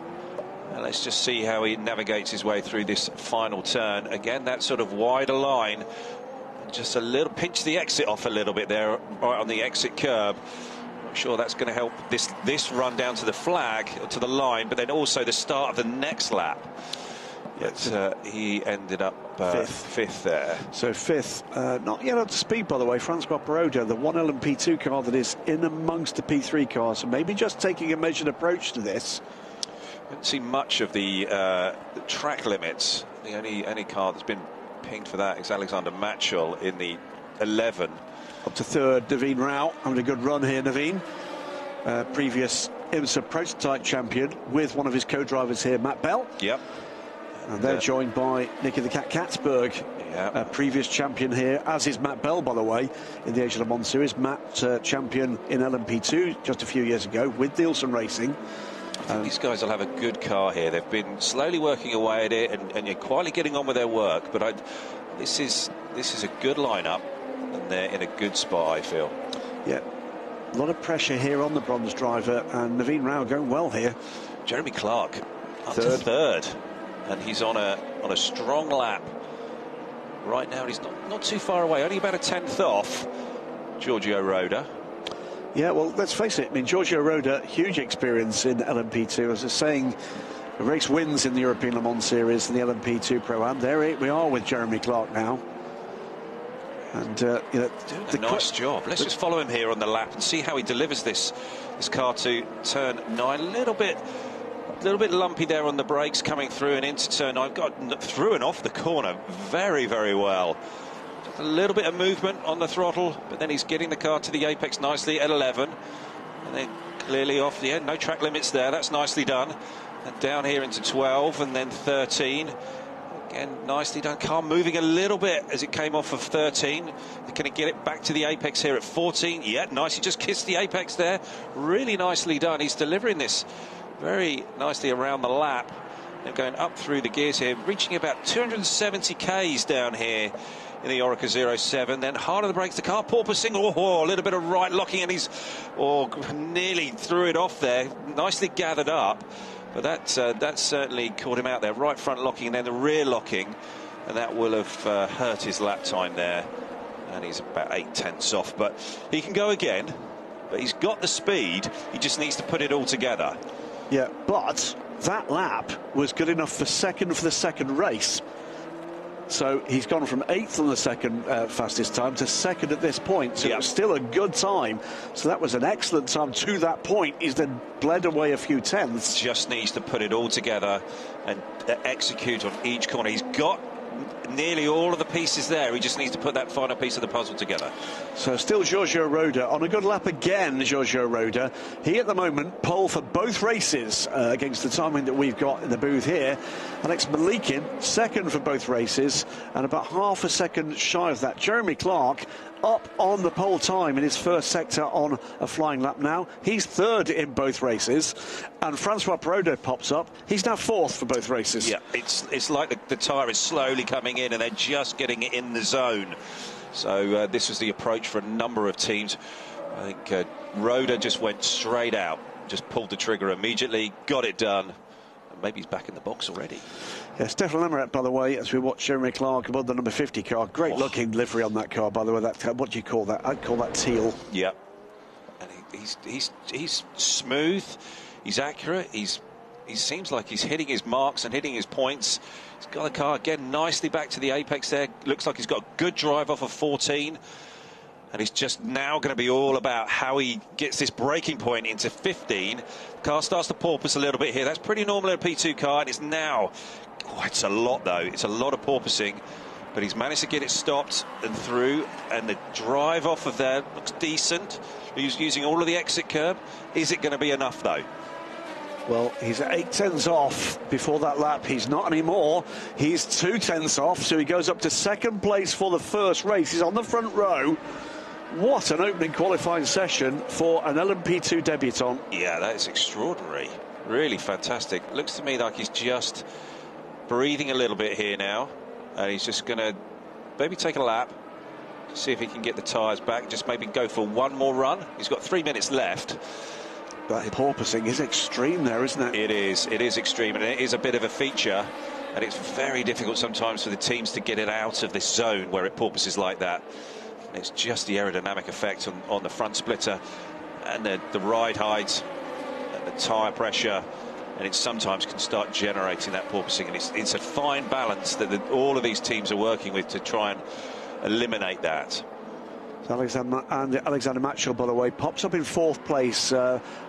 S2: And let's just see how he navigates his way through this final turn. Again, that sort of wider line. Just a little pinch the exit off a little bit there, right on the exit curb. I'm sure that's going to help this run down to the flag, to the line, but then also the start of the next lap. But he ended up fifth there.
S1: So fifth, not yet up to speed, by the way. Francois Peroda, the 1 LMP2 car that is in amongst the P3 cars. So maybe just taking a measured approach to this.
S2: Haven't seen much of the track limits. The only car that's been pinged for that is Alexander Matchel in the 11.
S1: Up to third, Naveen Rao, having a good run here, Naveen. Previous IMSA prototype champion with one of his co-drivers here, Matt Bell.
S2: Yep.
S1: And they're joined by Nicky the Cat Katzberg,
S2: yep.
S1: Previous champion here, as is Matt Bell, by the way, in the Asia Le Mans Series. Matt, champion in LMP2 just a few years ago with Nielsen Racing.
S2: I think these guys will have a good car here. They've been slowly working away at it and you're quietly getting on with their work. But this is a good lineup, and they're in a good spot, I feel. Yeah,
S1: a lot of pressure here on the bronze driver, and Naveen Rao going well here.
S2: Jeremy Clark up to third, and he's on a strong lap right now. He's not too far away, only about a tenth off Giorgio Roda.
S1: Yeah, well, let's face it. I mean, Giorgio Roda, huge experience in LMP2. As I was saying, the race wins in the European Le Mans Series and the LMP2 Pro-Am. There we are with Jeremy Clark now. And, you know,
S2: doing a nice job. Let's just follow him here on the lap and see how he delivers this car to turn 9. A little bit lumpy there on the brakes coming through and into turn 9. Got through and off the corner very, very well. A little bit of movement on the throttle, but then he's getting the car to the apex nicely at 11, and then clearly off the end. No track limits there. That's nicely done. And down here into 12 and then 13. Again, nicely done. Car moving a little bit as it came off of 13. Can it get it back to the apex here at 14? Yeah, nice. He just kissed the apex there. Really nicely done. He's delivering this very nicely around the lap. They're going up through the gears here, reaching about 270 Ks down here in the Oreca 07. Then hard on the brakes, the car porpoising. Oh, a little bit of right locking, and he's nearly threw it off there. Nicely gathered up, but that certainly caught him out there. Right front locking and then the rear locking, and that will have hurt his lap time there. And he's about 8/10 off, but he can go again. But he's got the speed. He just needs to put it all together.
S1: Yeah, but that lap was good enough for second for the second race. So he's gone from 8th on the second fastest time to second at this point. So it was still a good time. So that was an excellent time to that point. He's then bled away a few tenths.
S2: Just needs to put it all together and execute on each corner. He's got nearly all of the pieces there. He just needs to put that final piece of the puzzle together.
S1: So still Giorgio Roda on a good lap again. Giorgio Roda, he at the moment pole for both races against the timing that we've got in the booth here. Alex Malikin second for both races, and about half a second shy of that. Jeremy Clark up on the pole time in his first sector on a flying lap now. He's third in both races, and Francois Perraudot pops up. He's now fourth for both races.
S2: Yeah, it's like the tyre is slowly coming in and they're just getting it in the zone. So this was the approach for a number of teams. I think Roda just went straight out, just pulled the trigger immediately, got it done. And maybe he's back in the box already.
S1: Yeah, Stefan Lemaret, by the way, as we watch Jeremy Clark above the number 50 car. Great looking livery on that car, by the way. That, what do you call that? I'd call that teal.
S2: Yeah. And he's smooth, he's accurate, he seems like he's hitting his marks and hitting his points. He's got the car again nicely back to the apex there. Looks like he's got a good drive off of 14. And it's just now going to be all about how he gets this braking point into 15. The car starts to porpoise a little bit here. That's pretty normal in a P2 car. And it's now, it's a lot though. It's a lot of porpoising. But he's managed to get it stopped and through. And the drive off of there looks decent. He's using all of the exit curb. Is it going to be enough though?
S1: Well, he's 8/10 off before that lap. He's not anymore. He's 2/10 off, so he goes up to second place for the first race. He's on the front row. What an opening qualifying session for an LMP2 debutant.
S2: Yeah, that is extraordinary. Really fantastic. Looks to me like he's just breathing a little bit here now. And he's just going to maybe take a lap, see if he can get the tyres back, just maybe go for one more run. He's got 3 minutes left.
S1: That porpoising is extreme there, isn't it?
S2: It is extreme, and it is a bit of a feature, and it's very difficult sometimes for the teams to get it out of this zone where it porpoises like that. And it's just the aerodynamic effect on the front splitter and the ride height and the tyre pressure, and it sometimes can start generating that porpoising, and it's a fine balance that all of these teams are working with to try and eliminate that.
S1: Alexander Matchell, by the way, pops up in fourth place,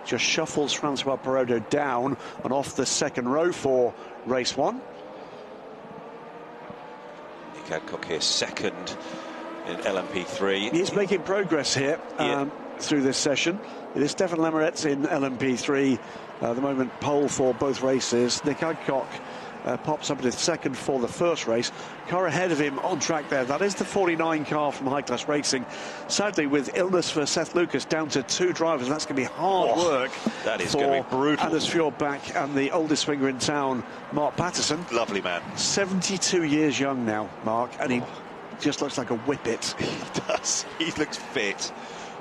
S1: just shuffles Francois Perraudot down and off the second row for race one.
S2: Nick Adcock here second in LMP3.
S1: He's making progress here through this session. It is Stefan Lemaret in LMP3, the moment pole for both races. Nick Adcock pops up in second for the first race. Car ahead of him on track there. That is the 49 car from High Class Racing. Sadly, with illness for Seth Lucas down to 2 drivers, that's going to be hard work.
S2: That is going to be brutal.
S1: Anders Fjordback and the oldest swinger in town, Mark Patterson.
S2: Lovely man.
S1: 72 years young now, Mark, and he just looks like a whippet.
S2: He does. He looks fit.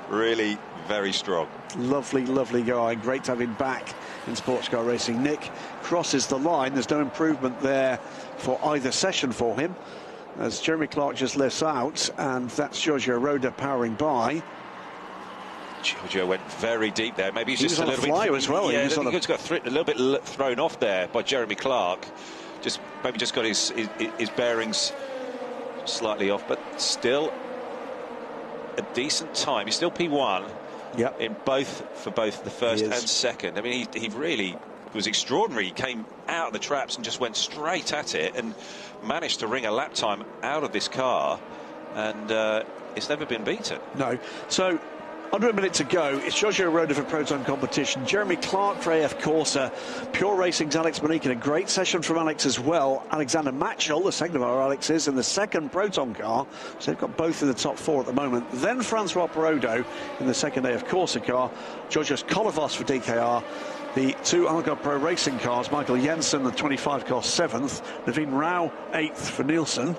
S2: Really very strong.
S1: Lovely, lovely guy. Great to have him back in sports car racing. Nick crosses the line. There's no improvement there for either session for him, as Jeremy Clark just lifts out, and that's Giorgio Roda powering by.
S2: Giorgio went very deep there. Maybe he's just
S1: a little bit as well.
S2: Yeah, he just got a little bit thrown off there by Jeremy Clark. Maybe just got his bearings slightly off, but still a decent time. He's still P1.
S1: Yep.
S2: For both the first and second. I mean, he really was extraordinary. He came out of the traps and just went straight at it and managed to wring a lap time out of this car, and it's never been beaten.
S1: No. So under a minute to go. It's Giorgio Roda for Proton competition. Jeremy Clark for AF Corsa. Pure Racing's Alex Malikin. A great session from Alex as well. Alexander Matchell, the second of our Alexes, in the second Proton car. So they've got both in the top 4 at the moment. Then Francois Perraudot in the second AF Corsa car. Georgios Kolovos for DKR. The 2 Algarve Pro Racing cars, Michael Jensen, the 25 car 7th. Naveen Rao, 8th for Nielsen.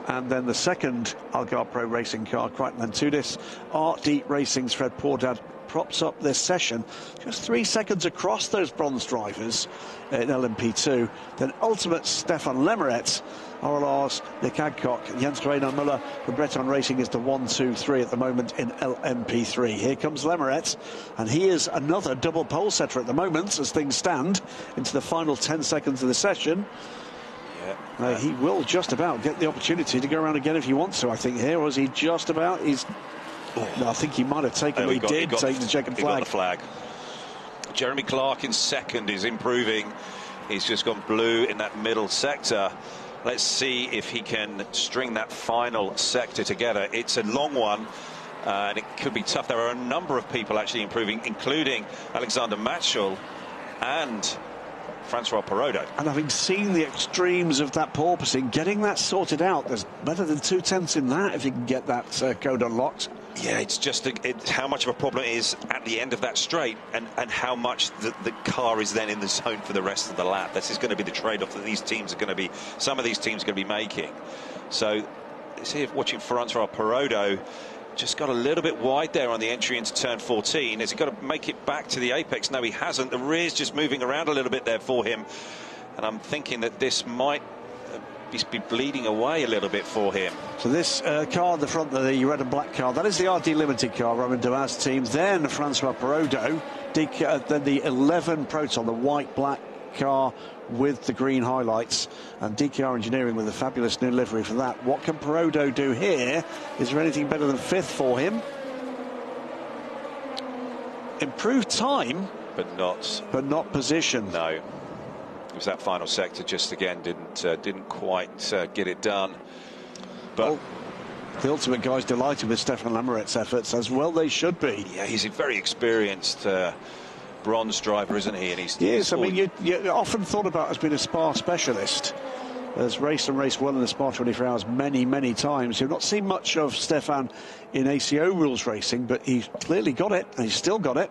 S1: And then the second Algarve Pro Racing car, Crichton Lentudis. RD Racing's Fred Pordad props up this session. Just 3 seconds across those bronze drivers in LMP2. Then Ultimate Stefan Lemaret, RLR's Nick Adcock, Jens Reiner Müller from Breton Racing is the 1, 2, 3 at the moment in LMP3. Here comes Lemaret, and he is another double pole setter at the moment as things stand into the final 10 seconds of the session. He will just about get the opportunity to go around again if he wants to, I think, here. Or is he just about? No, I think he might have taken. He did take the checkered flag.
S2: He got the flag. Jeremy Clark in second is improving. He's just gone blue in that middle sector. Let's see if he can string that final sector together. It's a long one, and it could be tough. There are a number of people actually improving, including Alexander Matschel and Francois Perraudot.
S1: And having seen the extremes of that porpoising, getting that sorted out, there's better than 2/10 in that if you can get that code unlocked.
S2: Yeah, it's just how much of a problem it is at the end of that straight, and how much the car is then in the zone for the rest of the lap. This is going to be the trade-off that these teams are going to be, some of these teams are going to be making. So, see if watching Francois Perraudot just got a little bit wide there on the entry into turn 14. Has he got to make it back to the apex? No, he hasn't. The rear's just moving around a little bit there for him. And I'm thinking that this might be bleeding away a little bit for him.
S1: So this car at the front, the red and black car, that is the RD Limited car, Romain Dumas team. Then Francois Perraudot, then the 11 Proton, the white-black car with the green highlights, and DKR Engineering with a fabulous new livery for that. What can Perraudot do here? Is there anything better than 5th for him? Improved time,
S2: but not
S1: position.
S2: No, it was that final sector just again didn't quite get it done. But
S1: the ultimate guy's delighted with Stefan Lamaret's efforts, as well they should be.
S2: Yeah, he's a very experienced bronze driver, isn't he? And
S1: yes, I mean, you often thought about as being a Spa specialist. Has raced and raced well in the Spa 24 Hours many times. You've not seen much of Stefan in ACO rules racing, but he's clearly got it, and he's still got it.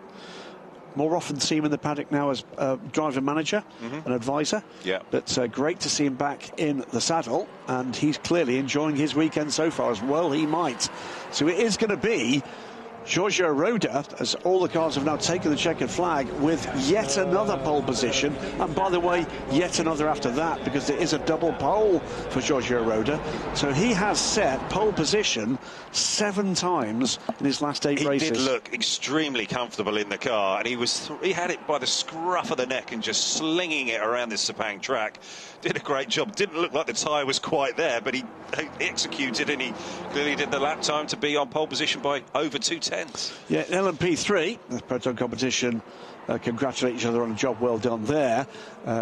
S1: More often see him in the paddock now as driver manager and advisor.
S2: Yeah.
S1: But great to see him back in the saddle, and he's clearly enjoying his weekend so far, as well he might. So it is going to be Giorgio Roda, as all the cars have now taken the checkered flag, with yet another pole position. And by the way, yet another after that, because there is a double pole for Giorgio Roda. So he has set pole position 7 times in his last 8 races.
S2: He did look extremely comfortable in the car, and he had it by the scruff of the neck and just slinging it around this Sepang track. Did a great job. Didn't look like the tyre was quite there, but he executed, and he clearly did the lap time to be on pole position by over 2/10.
S1: Yeah, LMP3, the Proton competition, congratulate each other on a job well done there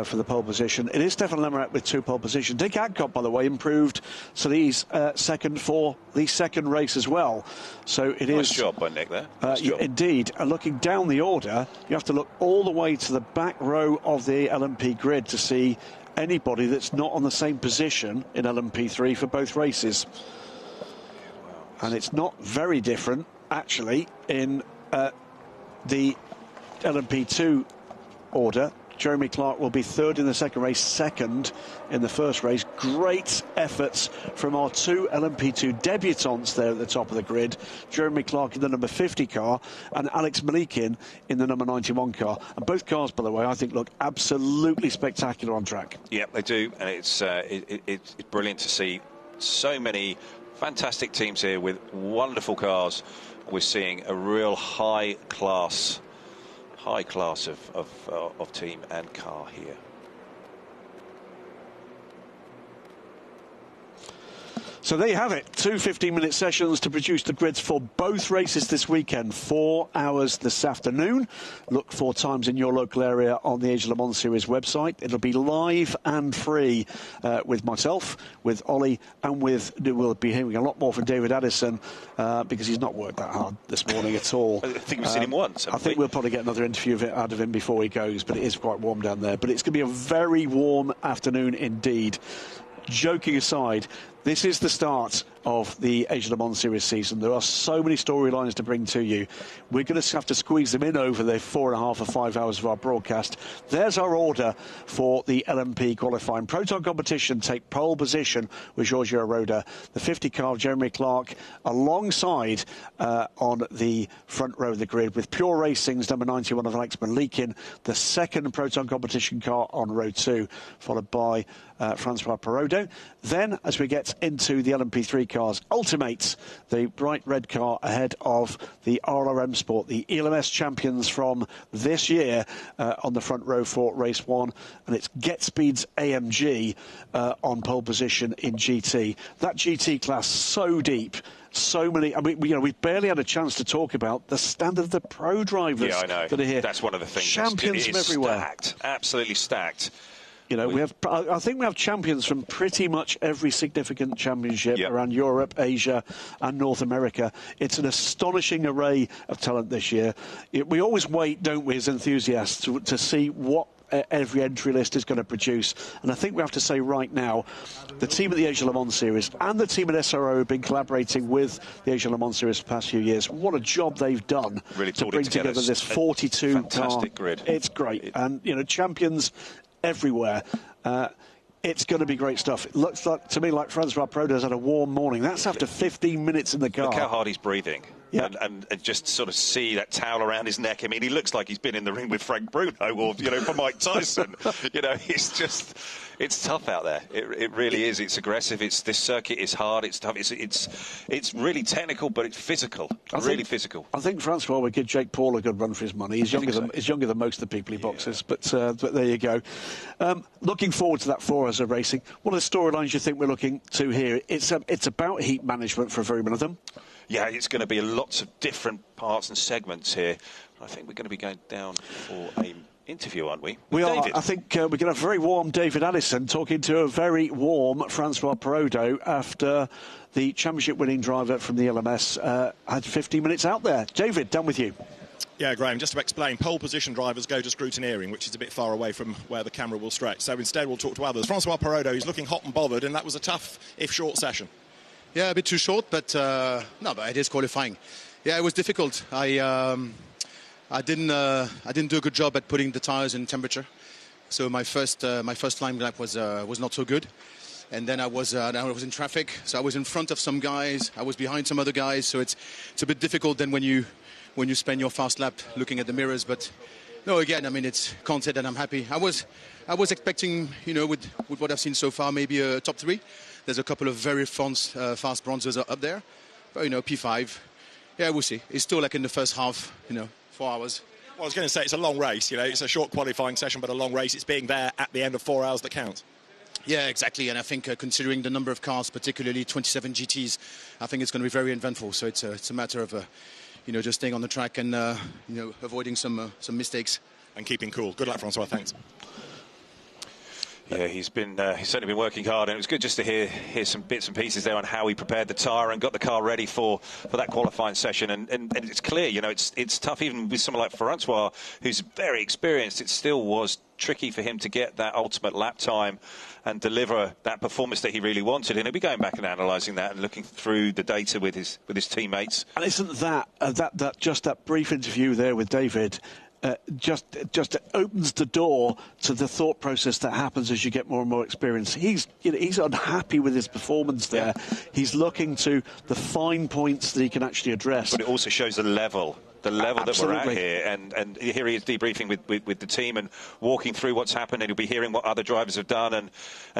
S1: for the pole position. It is Stefan Lamaret with 2 pole positions. Dick Adcock, by the way, improved, so he's second for the second race as well. So it
S2: nice
S1: is.
S2: job by Nick there. Nice job.
S1: Indeed. And looking down the order, you have to look all the way to the back row of the LMP grid to see anybody that's not on the same position in LMP3 for both races. And it's not very different, actually, in the LMP2 order. Jeremy Clark will be 3rd in the second race, 2nd in the first race. Great efforts from our 2 LMP2 debutants there at the top of the grid. Jeremy Clark in the number 50 car and Alex Malikin in the number 91 car. And both cars, by the way, I think look absolutely spectacular on track.
S2: Yeah, they do. And it's brilliant to see so many fantastic teams here with wonderful cars. We're seeing a real high class of team and car here.
S1: So there you have it, 2 15-minute sessions to produce the grids for both races this weekend, 4 hours this afternoon. Look for times in your local area on the Age of Le Mans Series website. It'll be live and free with myself, with Ollie, and we'll be hearing a lot more from David Addison because he's not worked that hard this morning at all.
S2: I think we've seen him once.
S1: I think we'll probably get another interview out of him before he goes, but it is quite warm down there. But it's going to be a very warm afternoon indeed. Joking aside, this is the start of the Age of Le Mans Series season. There are so many storylines to bring to you. We're going to have to squeeze them in over the 4.5 or 5 hours of our broadcast. There's our order for the LMP qualifying Proton competition. Take pole position with Giorgio Roda. The 50 car of Jeremy Clark alongside on the front row of the grid with Pure Racing's number 91 of Alex Malikin. The second Proton competition car on row 2, followed by Francois Perraudot. Then, as we get into the LMP3 cars, Ultimates, the bright red car ahead of the RRM Sport, the ELMS champions from this year on the front row for race 1, and it's Get Speed's AMG on pole position in GT. That GT class so deep. So many, I mean, we've barely had a chance to talk about the standard of the pro drivers
S2: that are here. That's one of the things.
S1: Champions from everywhere.
S2: Stacked, absolutely stacked.
S1: You know, I think we have champions from pretty much every significant championship around Europe, Asia and North America. It's an astonishing array of talent this year. We always wait, don't we, as enthusiasts, to see what every entry list is going to produce. And I think we have to say right now, the team at the Asia Le Mans Series and the team at SRO have been collaborating with the Asia Le Mans Series for the past few years. What a job they've done
S2: really
S1: to bring together this 42
S2: fantastic grid.
S1: It's great. And, you know, champions everywhere. It's going to be great stuff. It looks like, to me, like Francois Proder's had a warm morning. That's after 15 minutes in the car.
S2: Look how hard he's breathing.
S1: Yeah.
S2: And just sort of see that towel around his neck. I mean, he looks like he's been in the ring with Frank Bruno or, you know, for Mike Tyson. You know, it's tough out there. It really is. It's aggressive. This circuit is hard. It's tough. It's really technical, but it's physical. Really physical.
S1: I think Francois would give Jake Paul a good run for his money. He's younger than most of the people he boxes, but there you go. Looking forward to that 4 hours of racing. What are the storylines you think we're looking to here? It's about heat management for very many of them.
S2: Yeah, it's going to be lots of different parts and segments here. I think we're going to be going down for an interview, aren't we?
S1: We are.
S2: David.
S1: I think we're going to have very warm David Allison talking to a very warm Francois Perraudot after the championship-winning driver from the LMS had 15 minutes out there. David, done with you.
S4: Yeah, Graham, just to explain, pole position drivers go to scrutineering, which is a bit far away from where the camera will stretch. So instead, we'll talk to others. Francois Perraudot, he's looking hot and bothered, and that was a tough, if short, session.
S3: Yeah, a bit too short, but no, but it is qualifying. Yeah, it was difficult. I didn't do a good job at putting the tires in temperature. So my first line lap was not so good, and then I was in traffic. So I was in front of some guys, I was behind some other guys. So it's a bit difficult then when you spend your fast lap looking at the mirrors. But no, again, I mean, can't say that I'm happy. I was expecting, you know, with what I've seen so far, maybe a top 3. There's a couple of very fast bronzers up there. But, you know, P5, yeah, we'll see. It's still like in the first half, you know, 4 hours.
S4: Well, I was going to say it's a long race, you know. It's a short qualifying session, but a long race. It's being there at the end of 4 hours that counts.
S3: Yeah, exactly. And I think considering the number of cars, particularly 27 GTs, I think it's going to be very eventful. So it's a matter of, you know, just staying on the track and, you know, avoiding some mistakes.
S4: And keeping cool. Good luck, Francois. Thanks.
S2: Yeah, he's certainly been working hard, and it was good just to hear some bits and pieces there on how he prepared the tyre and got the car ready for that qualifying session. And it's clear, you know, it's tough even with someone like Francois, who's very experienced. It still was tricky for him to get that ultimate lap time and deliver that performance that he really wanted. And he'll be going back and analysing that and looking through the data with his teammates.
S1: And isn't that just that brief interview there with David? Just opens the door to the thought process that happens as you get more and more experience. He's unhappy with his performance there. Yeah. He's looking to the fine points that he can actually address.
S2: But it also shows the level
S1: Absolutely.
S2: that we're at here, and here he is debriefing with the team and walking through what's happened, and he'll be hearing what other drivers have done, and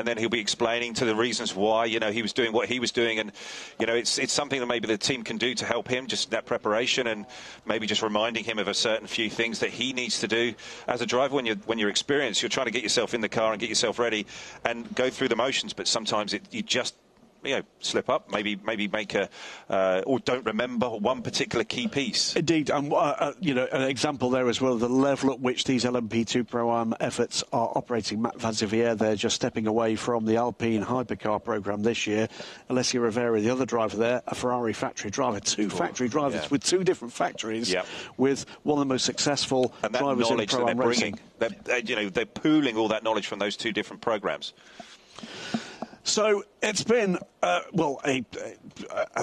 S2: then he'll be explaining to the reasons why, you know, he was doing what he was doing. And, you know, it's something that maybe the team can do to help him, just that preparation, and maybe just reminding him of a certain few things that he needs to do as a driver. When you're experienced, you're trying to get yourself in the car and get yourself ready and go through the motions, but sometimes you just, you know, slip up, maybe make or don't remember one particular key piece.
S1: Indeed, and you know, an example there as well, the level at which these LMP2 Pro-Am efforts are operating. Matt Vanzivier there just stepping away from the Alpine hypercar program this year. Alessio Rivera, the other driver there, a Ferrari factory driver. Two factory drivers with two different factories, with one of the most successful
S2: and that
S1: drivers
S2: knowledge
S1: in Pro-Am
S2: that they're
S1: racing.
S2: bringing, you know, they're pooling all that knowledge from those two different programs.
S1: So it's been, a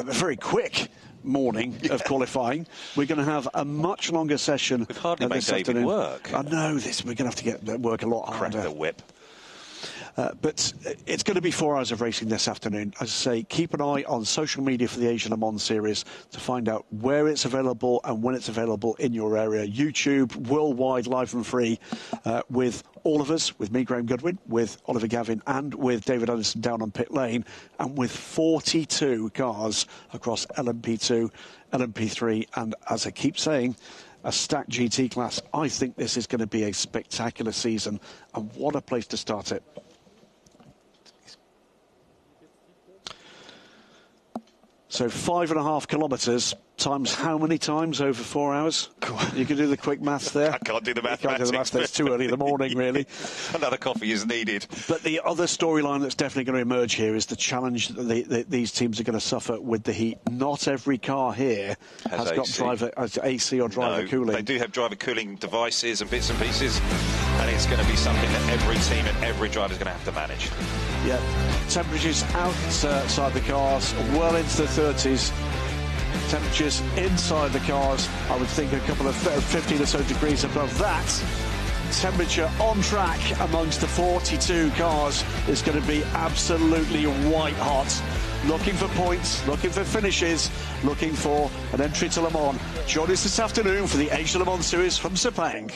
S1: very quick morning of qualifying. We're going to have a much longer session.
S2: We've hardly made David
S1: afternoon.
S2: work.
S1: I know this. We're going to have to get work a lot harder.
S2: Crack the whip.
S1: But it's going to be 4 hours of racing this afternoon. As I say, keep an eye on social media for the Asia Le Mans Series to find out where it's available and when it's available in your area. YouTube, worldwide, live and free, with all of us, with me, Graham Goodwin, with Oliver Gavin and with David Anderson down on pit lane, and with 42 cars across LMP2, LMP3, and as I keep saying, a stacked GT class. I think this is going to be a spectacular season, and what a place to start it. So 5.5 kilometres times how many times over 4 hours? You can do the quick maths there.
S2: I can't do the maths.
S1: Can't do the maths. It's too early in the morning, really.
S2: Another coffee is needed.
S1: But the other storyline that's definitely going to emerge here is the challenge that these teams are going to suffer with the heat. Not every car here has got driver AC or driver cooling.
S2: They do have driver cooling devices and bits and pieces, and it's going to be something that every team and every driver is going to have to manage.
S1: Yeah, temperatures outside the cars well into the 30s. Temperatures inside the cars, I would think a couple of 15 or so degrees above that. Temperature on track amongst the 42 cars is going to be absolutely white hot. Looking for points, looking for finishes, looking for an entry to Le Mans. Join us this afternoon for the Asia Le Mans Series from Sepang.